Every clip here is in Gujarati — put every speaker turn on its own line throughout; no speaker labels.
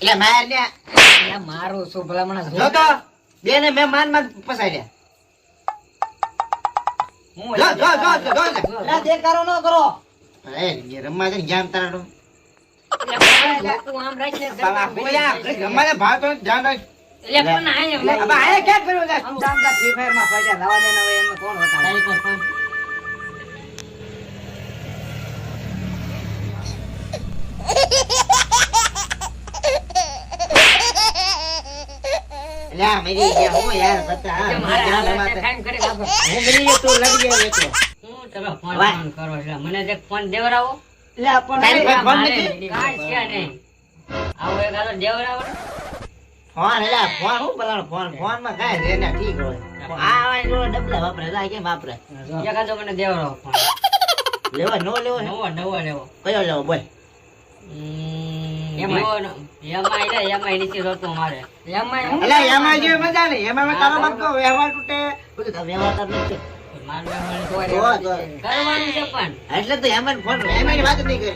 એટલે માર ને
એટલે મારું શું ભલામણ
જો તો બે ને મેં માન પસાડ્યા.
હું
જો
એટલે દેખાડો ન કરો.
અરે એ રમવા દે જામ તારો
એટલે તું આમ રાખીને
બાબા બોયા રમવા દે ભાવ તો ધ્યાન રાખ.
એટલે પણ આયા
અબા આ ક્યાં કર્યો છે?
આમ દામદા ફ્રી ફાયર માં ફાયદા લાવા દે ને હવે એમાં કોણ હતા?
એટલે આ મેરી ગયા હું યાર બતા
મારે
જામ
હાલે
રમાતે.
ટાઈમ કરી નાખો.
હું મિલી ગયો તું લડી ગયો એકલો.
હું તમે ફોન
વાહ.
ફોન કરો એટલે મને જે ફોન દેવરાવો.
તારી પાસે ફોન
મારે
નથી?
કાંઈ છે નહીં. આવો એક આદો દેવરાવો.
ફોન એટલે ફોન હું બોલાનો ફોન માં કાંઈ રે ને ઠીક હોય. આ આવા જો ડબલા વાપરે લા કેમ વાપરે?
એક આદો મને દેવરાવો ફોન.
લેવા નો લેવો ને?
નવો લેવો.
કયો લેવો બોલ.
એમાં નીચે રોતો મારે. એમાં
એટલે એમાં જેવી મજા નહીં. એમાં તારો બાપ તો વ્યવહાર તૂટે બધું તો વ્યવહાર તારો નથી.
કરવાનું છે પણ.
એટલે તો એમાં ફોન એમાં વાત નહીં કરી.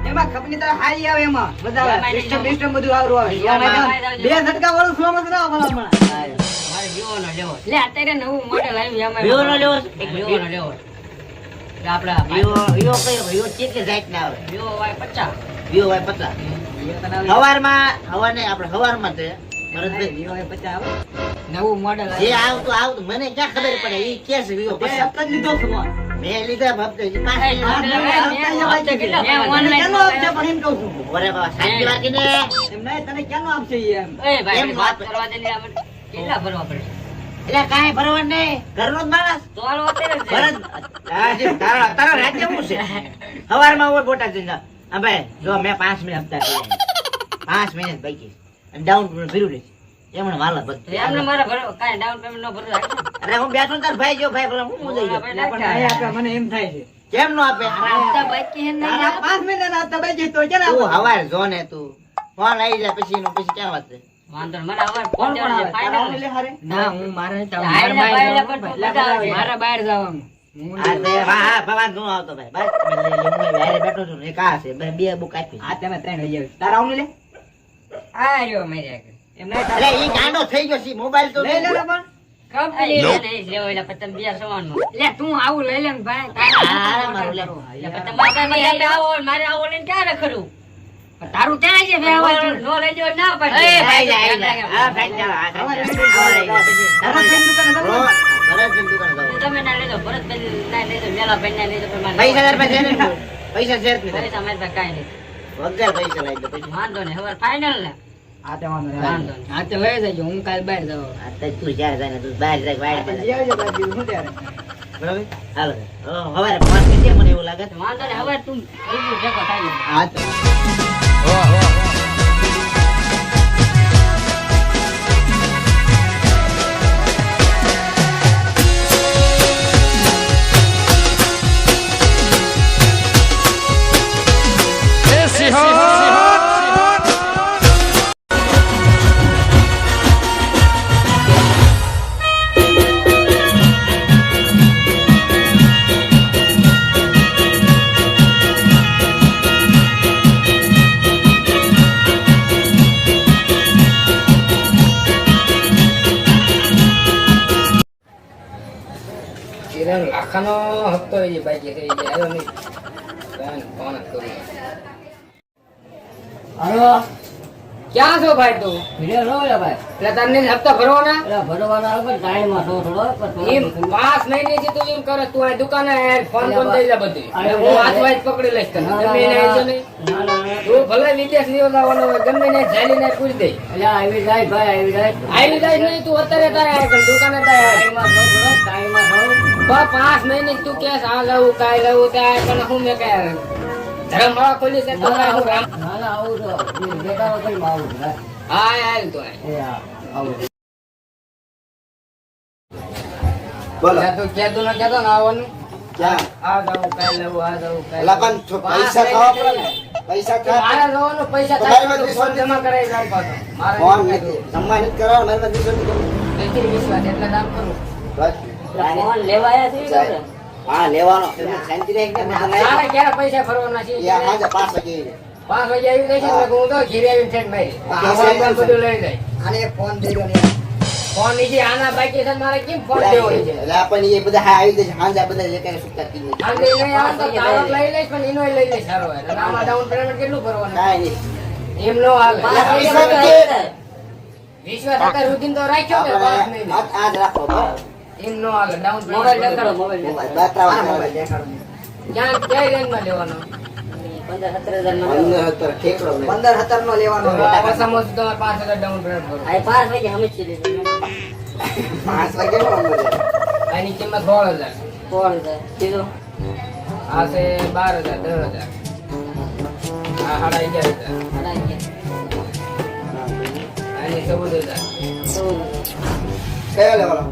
એમાં
કંપની તારે હારી આવે એમાં. બધા સિસ્ટમ બધું આવરું આવે. બે ઝટકા વાળું સ્લો માં ના ભલા મારે વિવોનો લેવો. લે અત્યારે નવું મોડેલ આવ્યું એમાં.
વિવોનો લેવો છે?
એક વિવોનો લેવો. એટલે આપડા
વિવો કયો વિવો કેટલી જાત ના આવે?
Vivo Y50.
વિવો હોય પતલા હવાને આપણે હવારમાં તે ભરતભાઈ
વિવો Y50 આવે. નવું મોડેલ
જે આવતું મને ક્યાં ખબર પડે ઈ કે છે વિવો પતલા
લીધો છે ફોન.
મેં લીધા હપ્તે જી પાંચ ઓરે બાબા શાંતિ રાખીને
એમ નહીં તને ક્યાંનો આપશે ઈ એમ.
એમ વાત
કરવા દે ને આપણે કેટલા ભરવા પડે?
એટલે કાંઈ ભરવાનું નહીં ઘરનો જ માણસ
તો હાલો અત્યારે જ
ભરત તારા રાજ્ય શું છે હવારમાં હોય બોટા જઈને હા ભાઈ જો મેં 5 મિનિટ હપ્તા કર્યા 5 મિનિટ બાકી અને ડાઉન પેમેન્ટ ભર્યું નહીં એમણે વાલા બધું
તો એમને મારે ભરવા કાંઈ ડાઉન પેમેન્ટ નો ભરવા રાખે ને.
અરે હું બેઠો ને તાર ભાઈ જો ભાઈ ભલા હું મુંજાઈ ગયો
પણ અહીં આપે મને એમ થાય છે.
કેમ નો આપે
હપ્તા બાકી હે ને
તારા
5 મહિનાના હપ્તા બાકી તો કેના
તું હવાર જો ને તું ફોન આવી જાય પછી નું પછી ક્યાં વાત છે
વાંધો નહીં. મને હવે ફોન દેવાનો છે. ફાઇનલ.
ના હું મારે
મારા બહાર જવાનું.
હા તે હા ભગવાન તું આવતો ભાઈ બસ મેં વારે બેઠો છું એક આ છે બે બુક આપી
આ તમે 3 લઈ જાવ તારા આવું લે
આ રહ્યો મેરે આગળ.
એમ નહીં
અરે ઈ ગાંડો થઈ ગયો છે મોબાઈલ તો
લઈ લે ને પણ
કંપની લે નહીં લેવો એટલે પછી તમે બીજા સવારનું. લે તું આવું લઈ લે ને ભાઈ.
હા, મારું લે.
એટલે પછી તમારે નહીં આવો મારે આવો લઈને ક્યારે ખરું? તારું ક્યાં છે વ્યવહાર? નો લઈ જાવ ના પડે.
એ ભાઈ જાય હા ભાઈ ચાલ આ ભરતભાઈ દુકાને જાવ
તમે ના લેજો ભરતભાઈ ના લેજો મેલા ભાઈ ના લેજો પણ મારે
પૈસા તાર પાસે છે ને પૈસા છે જ નહીં
પૈસા મારી પાસે કાંઈ નહીં.
વગર પૈસા લાવી દો પછી
વાંધો નહીં હવે ફાઇનલ ને
આ તે વાંધો નહીં
વાંધો નહીં.
આ તે લઈ જજો હું કાલ બહાર જાવ
આ તો તું જ્યારે જાય ને તું બહાર જાય વાડ
લઈ આવજો બાજુ હું ત્યારે
બરાબર હાલો હવારે ફોન કરી દે મને એવું લાગે છે
વાંધો નહીં હવે તું બીજું ભેગો થાય ને.
હા તો
કિરણ લાખાનો હપ્તો એ બાકી થઈ જાય નહીં ફોન કરું
હલો
ક્યાં છો ભાઈ તું
વિડિયો લો લે ભાઈ.
એટલે તમને હપ્તા ભરવાના
એટલે ભરવાનો આવે પણ ટાઈમમાં થોડો
એમ 5 મહિને થી તું એમ કરે તું આ દુકાને ફોન કોણ દઈ લે બધી હું હાથ વાઈટ પકડી લઈશ તને તમે એને આવજો નહીં તું ભલે વિદેશ ની ઓલાવાનો હોય ગમે ને ઝાલી ને પૂરી દે
એટલે આવી જાય ભાઈ આવી જાય.
આવી જાય નહીં તું અત્યારે તારે આ દુકાને તારે
ટાઈમમાં થોડો
5 મહિને તું કે આ લઉં કાઈ લઉં ત્યાં તને હું મેં કઈ ધર્મશાળા ખોલી છે તો કાંઈ હું કામ
ના ના આવું તો બેટા વગર આવું છું ભાઈ.
હા હાલ તો આય.
એ હા આવું.
બોલો
ત્યાં તું કહેતો ને કહેતો ને આવવાનું
ક્યાં
આ દઉં કાઈ લઉં આ દઉં કાઈ
એલા પણ પૈસા ખાવા પડે ને પૈસા
મારે જવાનું પૈસા
તો
થાય
મારી
તો ફોન જમા કરાવી જાય પાછો મારે
ફોન નથી સન્માનિત કરાવો મારી પાસે દીધો
નથી વિશ્વાસ એટલે કામ કરું
બસ
ફોન લેવાયા છે કે
હા લેવાનો શાંતિ રહે કે
તારે ક્યારે પૈસા ભરવાના છે
યા હાજે 5 વાગે
5 વાગે આવી જશે એટલે હું તો ઘીરે આવીને ઠેઠ મારી સામાન બધું લઈ જાય
આને ફોન દઈ દો ને યાર.
ફોન નીચે આના બાકી છે મારે કેમ ફોન દેવો છે
એટલે આપણને એ બધા હા આવી જશે હાંજા બધા લેકાને સુકતા કી નહીં
આંધે નહીં આવે તો તારો લઈ લઈશ પણ એનો લઈ લઈશ સારો હોય અને આમાં ડાઉન પેમેન્ટ કેટલું ભરવાનું
કાંઈ નહીં
એમ નો હાલે
5 વાગ્યા પછી આવી જાય.
વિશ્વાસ અત્યાર સુધી તો રાખ્યો ને 5
આપણે
મહિને
આજ રાખો બરાબર
એમ નો હાલે ડાઉન
મોબાઈલ
પેમેન્ટ
દેખાડો, મોબાઈલ દેખાડો.
મોબાઈલ બાતરાવા
આનો મોબાઈલ દેખાડો.
ક્યાં કઈ રેન્જમાં લેવાનો
15-17 હજાર નો લેવાનો.
અંદર અત્યારે ઠેકડો નહીં
15-17 નો લેવાનો.
ઓછામાં ઓછું તમારે 5000 ડાઉન પેમેન્ટ ભરો
આ 5 વાગ્યા સમજી લીધું.
5 વાગે નો અંદર
આની કિંમત 16000
કોણ છે કીધું?
આ છે 12000 10000 આ 11,000 આની 14000
કયો લેવાનો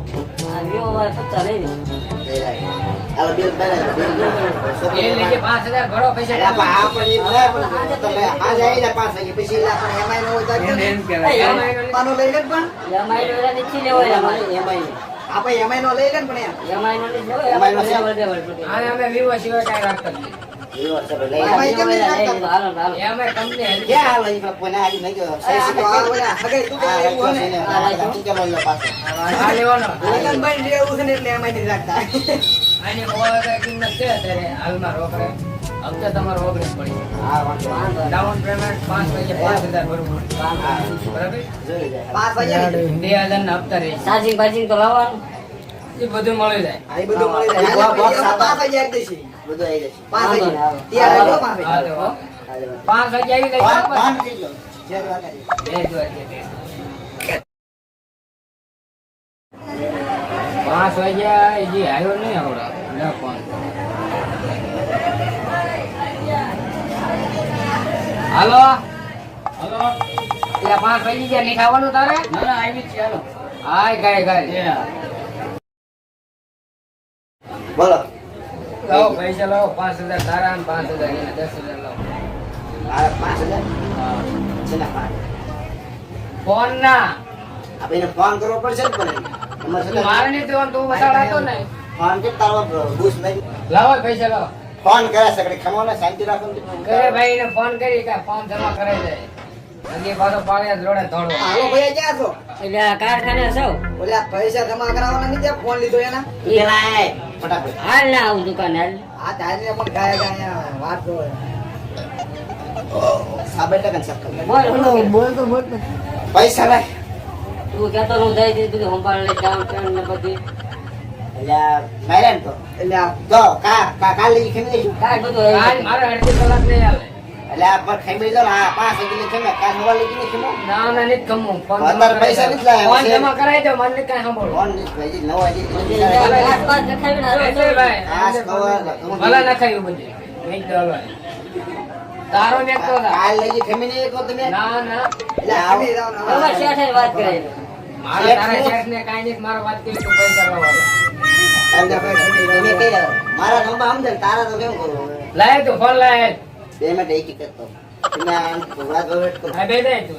આ વિવો વાળા 50 લઈ લે.
હાલો બિલ પહેલા બિલ
એ લઈએ 5000 ભરો પૈસા
એટલે આપણે તમે આજ આવીને 5 વાગે પછી આપણે એમાંય નો હોય તો પાનો લઈ લે પણ
એમઆઈ નો એલા નથી લેવો એમઆઈ
આપણે એમાંય નો લઈ લે ને પણ
એમઆઈ નો નથી લેવો
MI નો છે?
આને અમે વિવો સિવાય કાંઈ રાખતા જ નહીં.
એ વર્ષે લઈ
એમઆઈ કેમ નહીં રાખતા? હાલો હાલો.
એ અમે કંપની હાલી.
ક્યાં હાલ અહીં પણ આજ નહીં ગયો
આ તો આ ઓલા હગાઈ તું
હા
એવું હોય ને.
ચલો લો પાછો
આ લેવાનો.
લગનભાઈ લેવું છે ને એટલે એમઆઈ નથી રાખતા.
આની 1000 કિંમત છે અત્યારે હાલમાં રોકડે. હપ્તે તમારો 19 પડી.
હા વાંધો
વાંધો નહીં.
ડાઉન પેમેન્ટ 5 વાગે 5000 ભરવું પડે. બરાબર?
જોઈ જાય
5 વાગ્યા
2000 ના હપ્તા રહે.
ચાર્જિંગ બાર્જિંગ તો લાવવાનું.
એ બધું મળી જાય.
આ બધું મળી જાય.
બોક્સ
પાંચ
આપા.
વાગ્યા આવી જશે.
બધું આવી જશે
5 વાગ્યા.
હા,
ત્યારે જો પાંચ
હા
વાગ્યા.
તો 5 વાગે આવી જાય.
પાંચ થઈ ગયો જે વાગે
2 વાગે. 5 વાગ્યા એ જે આવ્યો નહીં આવડા ના ફોન. હાલો હાલો એટલે 5 વાગી ગયા નહીં ખાવાનું તારે ના આવી છે હાલો હાય ગાય
બોલો
લાવો પૈસા લાવો 5000 તારા અને 5000 એના 10000 લાવો
મારા 5000
હા.
છેલ્લા 5
ફોન ના
આપણે એને ફોન કરવો પડશે ને પણ તમારે
તું મારે નહીં દેવાનું તું બતાડાતો ને
ફોન કે તારો બુશ નહીં
લાવો પૈસા લાવો
ફોન કરે સકડે ખમો ને શાંતિ રાખો ને
કરે ભાઈ ને ફોન કરી કે ફોન જમા કરાઈ જાય હજી પાછો પાડ્યા જોડે થોડો
હાલો ભાઈ ક્યાં છો?
એટલે આ કારખાને છો
ઓલા પૈસા જમા કરાવવાના નથી ત્યાં ફોન લીધો એના.
પેલા આય ફટાફટ
હાલ ના આવું દુકાને હાલ
આ તારીને પણ ગાયા વાત તો
સાબે ટકા સક્કલ
બોલ
પૈસા લાય
તું કહેતો નું દઈ દે બધું સંભાળ લે કામ કર ને બધી
એટલે મારે ને તો
એટલે આ
જો કાલ લઈ ખેમી દઈશું
કાંઈ બધું
આજ
આવી
મારે અડધી કલાક નહીં આવે
એટલે આ પર ખેમી દો ને આ 5 વાગે ખેમે કાલ નવા લઈ ગઈ ખેમો
ના ના નહીં કમું ફોન
અત્યારે પૈસા નથી લાયા.
ફોન જમા કરાઈ દો મને કાંઈ સાંભળો
ફોન ની ભાઈ નવા લઈ
બધી આસપાસ દેખાય ને હાલો
એટલે ભાઈ
આ કવર
ભલે નખાયું બધું વેચ દો હાલો. તારો મેકતો હતા
કાલ લઈ ખેમી નહીં એક તમે
ના ના
એટલે આવો
આવી જાવ ને હવે.
તમારે શેઠે વાત કરે
મારે તારા શેઠ ને કાંઈ નહીં મારો વાત કરી તું પૈસા લાવવા
તમે કઈ મારા નંબર સમજે તારા તો કેમ કરું
લાય તું ફોન લાય
2 મિનિટ એક કરતો તમે વાત વેટ કરો
આ બે દે તું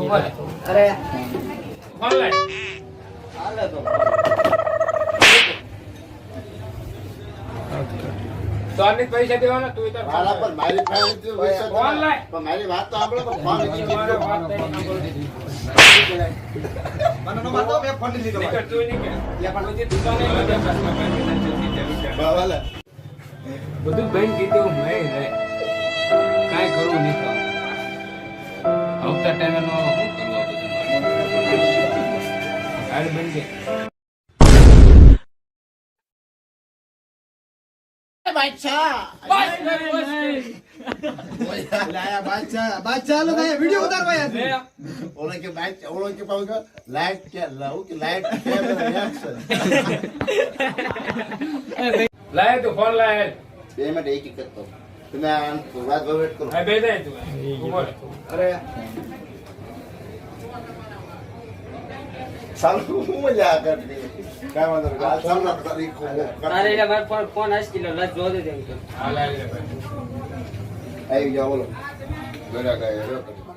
ઉભો રહે.
અરે
ફોન લાય
હાલે તો
તો આની પૈસા દેવાના તું તાર
મારા પર મારી પાસે તો વિશ્વાસ
ફોન
નથી.
લાય.
પણ મારી વાત તો સાંભળો પણ ફોન નથી
મારો
કીધો.
વાત તારી સાંભળો દીધી.
મને નંબર દો, મેં ફોન નથી લીધો ભાઈ.
બાવાલા.
બધું બેન કીધું મેં રે કાંઈ કરવું નહીં તો આવતા ટાઈમે નો શું કરવું આ બધું હાલ બેન કે
લાયા બાદશાહ.
બાદશાહ હાલો ભાઈ, વિડીયો ઉતારવા યાર.
ઓલો કે બાદશાહ, ઓલો કે પાછું કે લાઈટ કે લાવું કે લાઈટ કેમેરા એક્શન.
લાય તું ફોન લાય
2 મિનિટ એક કરતો તમે વાત વેટ કરો
આ બે દે તું ઉભો રહે.
અરે
સાલું હું મજા કરતી. કાંઈ વાંધો નહીં. આ સાલું તારી
અરે એટલે મારો ફોન આસકી લો લસ જો દે એમ કે
હા લાય લે ભાઈ
આવી જાઓ બોલો. ગળા ગાય, હેરો કરી.